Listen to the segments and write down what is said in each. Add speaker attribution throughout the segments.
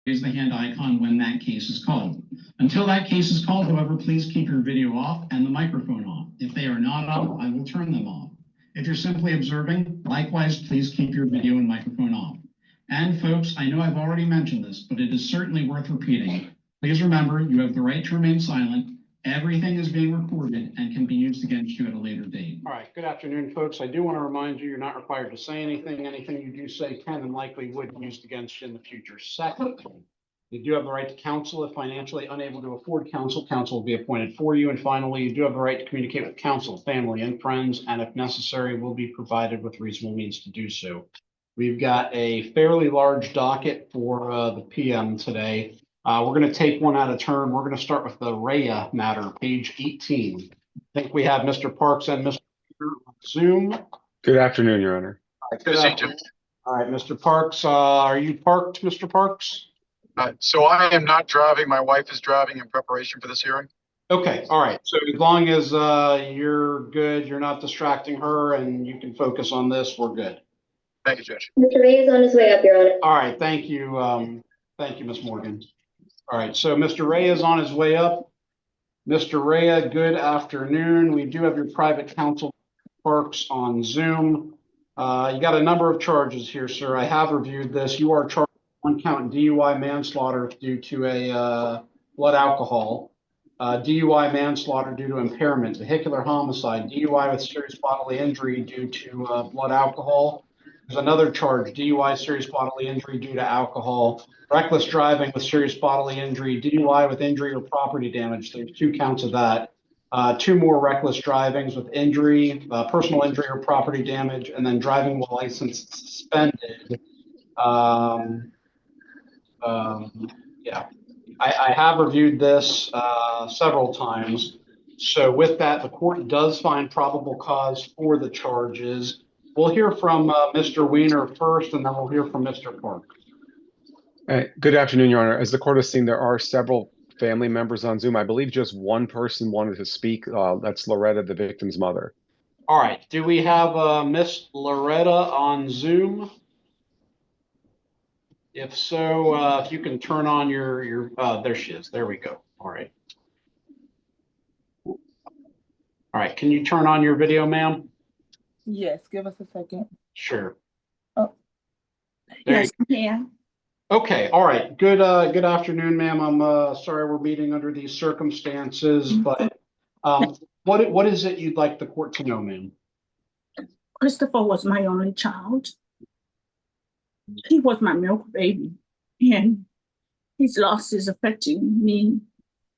Speaker 1: raise the hand icon when that case is called. Until that case is called, however, please keep your video off and the microphone off. If they are not off, I will turn them off. If you're simply observing, likewise, please keep your video and microphone off. And folks, I know I've already mentioned this, but it is certainly worth repeating. Please remember, you have the right to remain silent. Everything is being recorded and can be used against you at a later date. All right, good afternoon, folks. I do want to remind you, you're not required to say anything. Anything you do say can and likely would be used against you in the future. Second, you do have the right to counsel. If financially unable to afford counsel, counsel will be appointed for you. And finally, you do have the right to communicate with counsel, family, and friends, and if necessary, will be provided with reasonable means to do so. We've got a fairly large docket for the PM today. We're going to take one at a turn. We're going to start with the Arraignment matter, page 18. I think we have Mr. Parks and Mr. on Zoom.
Speaker 2: Good afternoon, Your Honor.
Speaker 1: Good afternoon. All right, Mr. Parks, are you parked, Mr. Parks?
Speaker 3: So I am not driving. My wife is driving in preparation for this hearing.
Speaker 1: Okay, all right. So as long as you're good, you're not distracting her, and you can focus on this, we're good.
Speaker 3: Thank you, Judge.
Speaker 4: Mr. Ray is on his way up, Your Honor.
Speaker 1: All right, thank you. Thank you, Ms. Morgan. All right, so Mr. Ray is on his way up. Mr. Ray, good afternoon. We do have your private counsel, Parks, on Zoom. You got a number of charges here, sir. I have reviewed this. You are charged with one count DUI manslaughter due to a blood alcohol, DUI manslaughter due to impairment, vehicular homicide, DUI with serious bodily injury due to blood alcohol. There's another charge, DUI serious bodily injury due to alcohol, reckless driving with serious bodily injury, DUI with injury or property damage. There's 2 counts of that. 2 more reckless drivings with injury, personal injury or property damage, and then driving while license suspended. Yeah, I have reviewed this several times. So with that, the court does find probable cause for the charges. We'll hear from Mr. Weiner first, and then we'll hear from Mr. Park.
Speaker 2: Good afternoon, Your Honor. As the court has seen, there are several family members on Zoom. I believe just one person wanted to speak. That's Loretta, the victim's mother.
Speaker 1: All right. Do we have Miss Loretta on Zoom? If so, if you can turn on your there she is. There we go. All right. All right. Can you turn on your video, ma'am?
Speaker 5: Yes, give us a second.
Speaker 1: Sure.
Speaker 5: Oh,
Speaker 1: there
Speaker 5: yes, yeah.
Speaker 1: Okay, all right. Good afternoon, ma'am. I'm sorry we're meeting under these circumstances, but what is it you'd like the court to know, ma'am?
Speaker 5: Christopher was my only child. He was my milk baby, and his loss is affecting me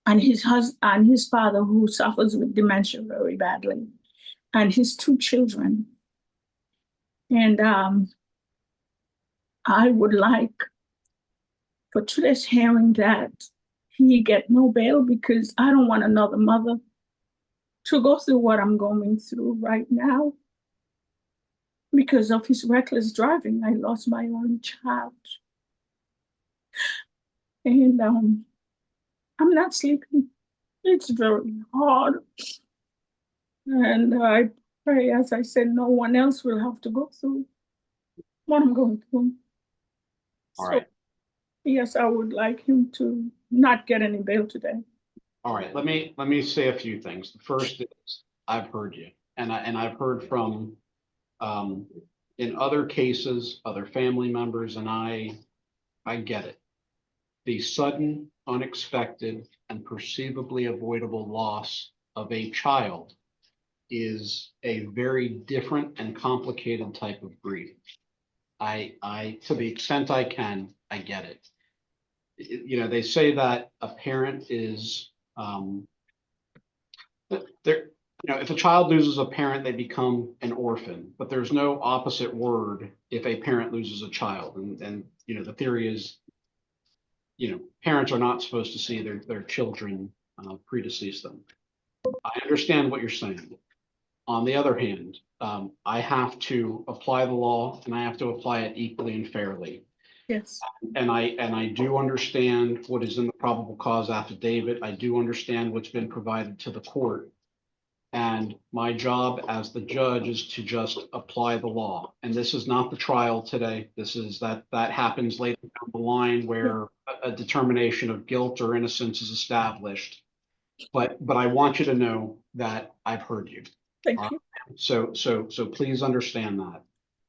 Speaker 5: and his husband and his father, who suffers with dementia very badly, and his 2 children. And I would like for today's hearing that he get no bail, because I don't want another mother to go through what I'm going through right now. Because of his reckless driving, I lost my only child. And I'm not sleeping. It's very hard. And I pray, as I said, no one else will have to go through what I'm going through.
Speaker 1: All right.
Speaker 5: Yes, I would like him to not get any bail today.
Speaker 1: All right. Let me say a few things. The first is I've heard you, and I've heard from in other cases, other family members, and I get it. The sudden, unexpected, and perceivably avoidable loss of a child is a very different and complicated type of grief. I to the extent I can, I get it. You know, they say that a parent is if a child loses a parent, they become an orphan, but there's no opposite word if a parent loses a child. And you know, the theory is, you know, parents are not supposed to see their children predecease them. I understand what you're saying. On the other hand, I have to apply the law, and I have to apply it equally and fairly.
Speaker 5: Yes.
Speaker 1: And I do understand what is in the probable cause affidavit. I do understand what's been provided to the court. And my job as the judge is to just apply the law. And this is not the trial today. This is that happens later down the line where
Speaker 6: a determination of guilt or innocence is established. But I want you to know that I've heard you.
Speaker 5: Thank you.
Speaker 6: So please understand that.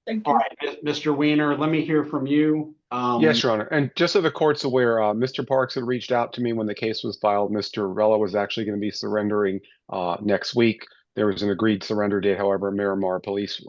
Speaker 5: Thank
Speaker 6: All
Speaker 5: you.
Speaker 6: right, Mr. Weiner, let me hear from you.
Speaker 2: Yes, Your Honor. And just so the court's aware, Mr. Parks had reached out to me when the case was filed. Mr. Rella was actually going to be surrendering next week. There was an agreed surrender date. However, Miramar police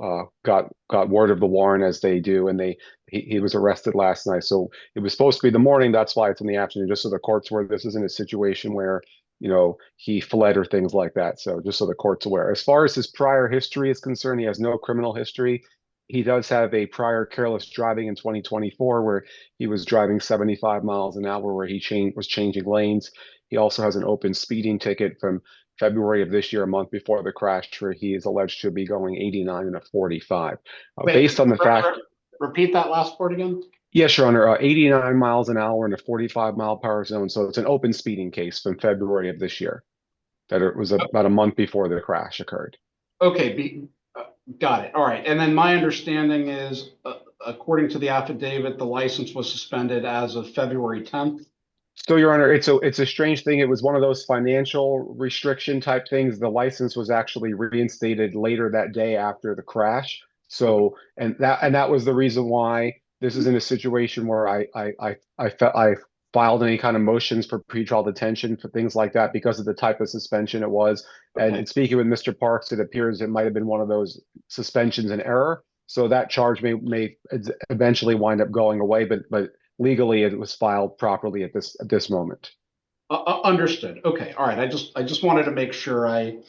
Speaker 2: got word of the warrant, as they do, and he was arrested last night. So it was supposed to be the morning. That's why it's in the afternoon, just so the court's aware this isn't a situation where, you know, he fled or things like that. So just so the court's aware. As far as his prior history is concerned, he has no criminal history. He does have a prior careless driving in 2024 where he was driving 75 miles an hour where he was changing lanes. He also has an open speeding ticket from February of this year, a month before the crash, where he is alleged to be going 89 in a 45. Based on the fact...
Speaker 6: Repeat that last part again?
Speaker 2: Yes, Your Honor, 89 miles an hour in a 45-mile-per-hour zone. So it's an open speeding case from February of this year. That it was about a month before the crash occurred.
Speaker 6: Okay, got it. All right. And then my understanding is, according to the affidavit, the license was suspended as of February 10th.
Speaker 2: So, Your Honor, it's a strange thing. It was one of those financial restriction type things. The license was actually reinstated later that day after the crash. So, and that was the reason why this isn't a situation where I filed any kind of motions for pretrial detention for things like that because of the type of suspension it was. And in speaking with Mr. Parks, it appears it might have been one of those suspensions in error. So that charge may eventually wind up going away, but legally it was filed properly at this moment.
Speaker 6: Understood. Okay. All right. I just wanted to make sure I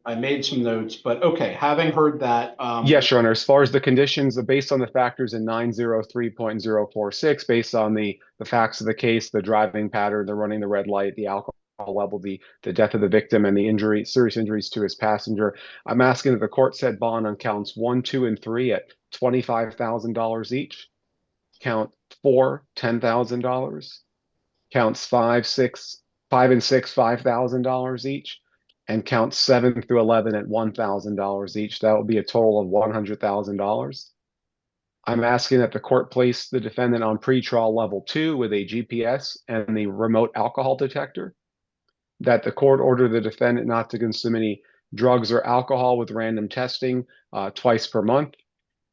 Speaker 6: made some notes, but okay. Having heard that,
Speaker 2: yes, Your Honor. As far as the conditions, based on the factors in 903.046, based on the facts of the case, the driving pattern, the running the red light, the alcohol level, the death of the victim, and the serious injuries to his passenger, I'm asking that the court set bond on counts 1, 2, and 3 at $25,000 each. Count 4, $10,000. Counts 5 and 6, $5,000 each. And count 7 through 11 at $1,000 each. That would be a total of $100,000. I'm asking that the court place the defendant on pretrial level 2 with a GPS and the remote alcohol detector. That the court order the defendant not to consume any drugs or alcohol with random testing twice per month.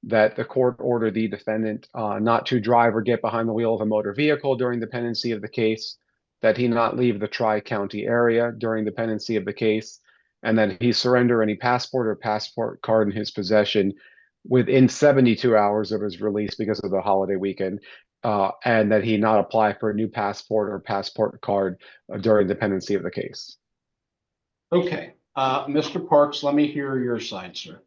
Speaker 2: That the court order the defendant not to drive or get behind the wheel of a motor vehicle during the pendency of the case. That he not leave the Tri-County area during the pendency of the case, and that he surrender any passport or passport card in his possession within 72 hours of his release because of the holiday weekend, and that he not apply for a new passport or passport card during the pendency of the case.
Speaker 6: Okay. Mr. Parks, let me hear your side, sir.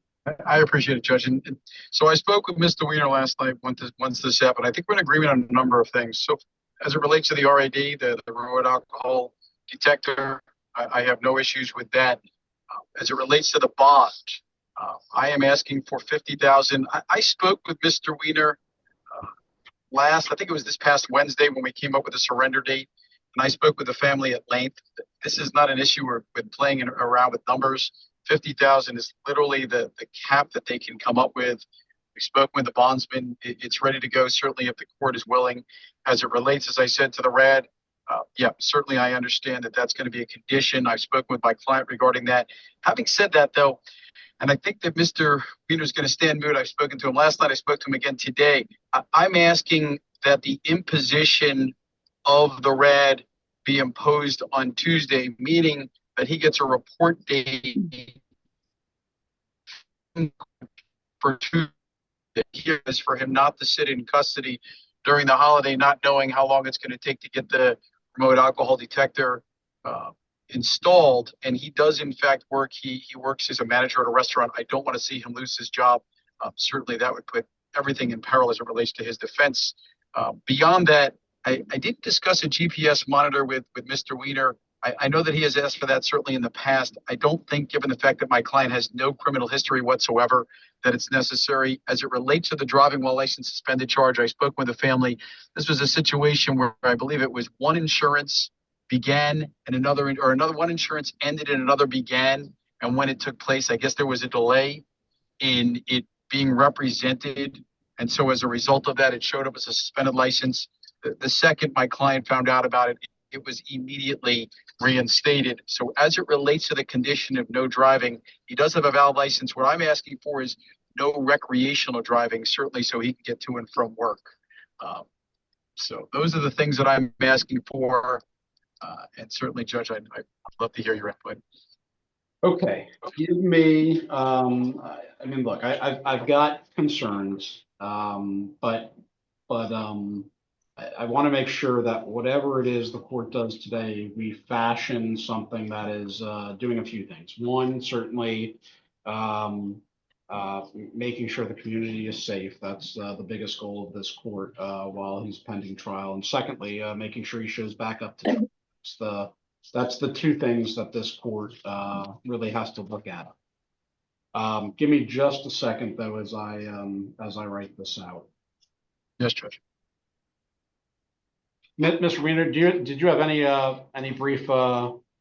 Speaker 3: I appreciate it, Judge. And so I spoke with Mr. Weiner last night once this happened. I think we're in agreement on a number of things. So as it relates to the RAD, the remote alcohol detector, I have no issues with that. As it relates to the bond, I am asking for $50,000. I spoke with Mr. Weiner I think it was this past Wednesday when we came up with a surrender date, and I spoke with the family at length. This is not an issue with playing around with numbers. 50,000 is literally the cap that they can come up with. We spoke with the bondsman. It's ready to go, certainly if the court is willing. As it relates, as I said, to the RAD, yeah, certainly I understand that that's going to be a condition. I've spoken with my client regarding that. Having said that, though, and I think that Mr. Weiner is going to stand moot. I've spoken to him last night. I spoke to him again today. I'm asking that the imposition of the RAD be imposed on Tuesday, meaning that he gets a report date for Tuesday. Here is for him not to sit in custody during the holiday, not knowing how long it's going to take to get the remote alcohol detector installed. And he does in fact work. He works as a manager at a restaurant. I don't want to see him lose his job. Certainly that would put everything in peril as it relates to his defense. Beyond that, I did discuss a GPS monitor with Mr. Weiner. I know that he has asked for that certainly in the past. I don't think, given the fact that my client has no criminal history whatsoever, that it's necessary. As it relates to the driving while license suspended charge, I spoke with the family. This was a situation where I believe it was one insurance began and another one insurance ended and another began. And when it took place, I guess there was a delay in it being represented. And so as a result of that, it showed up as a suspended license. the second my client found out about it, it was immediately reinstated. So as it relates to the condition of no driving, he does have a valid license. What I'm asking for is no recreational driving, certainly so he can get to and from work. So those are the things that I'm asking for. And certainly, Judge, I'd love to hear your input.
Speaker 6: Okay, give me, I mean, look, I've got concerns, but I want to make sure that whatever it is the court does today, we fashion something that is doing a few things. One, certainly making sure the community is safe. That's the biggest goal of this court while he's pending trial. And secondly, making sure he shows back up to that's the two things that this court really has to look at. Give me just a second though as I write this out.
Speaker 3: Yes, Judge.
Speaker 6: Mr. Wiener, did you have any brief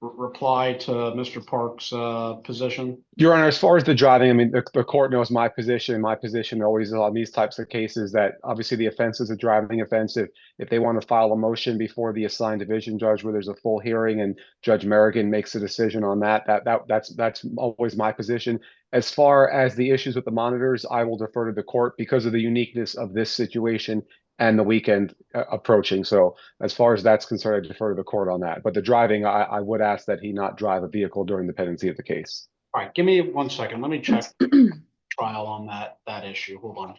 Speaker 6: reply to Mr. Park's position?
Speaker 2: Your Honor, as far as the driving, I mean, the court knows my position. My position always is on these types of cases that obviously the offense is a driving offense. If they want to file a motion before the assigned division judge where there's a full hearing and Judge Merrigan makes a decision on that's always my position. As far as the issues with the monitors, I will defer to the court because of the uniqueness of this situation and the weekend approaching. So as far as that's concerned, I defer to the court on that. But the driving, I would ask that he not drive a vehicle during the pendency of the case.
Speaker 6: All right, give me 1 second. Let me check trial on that issue. Hold on.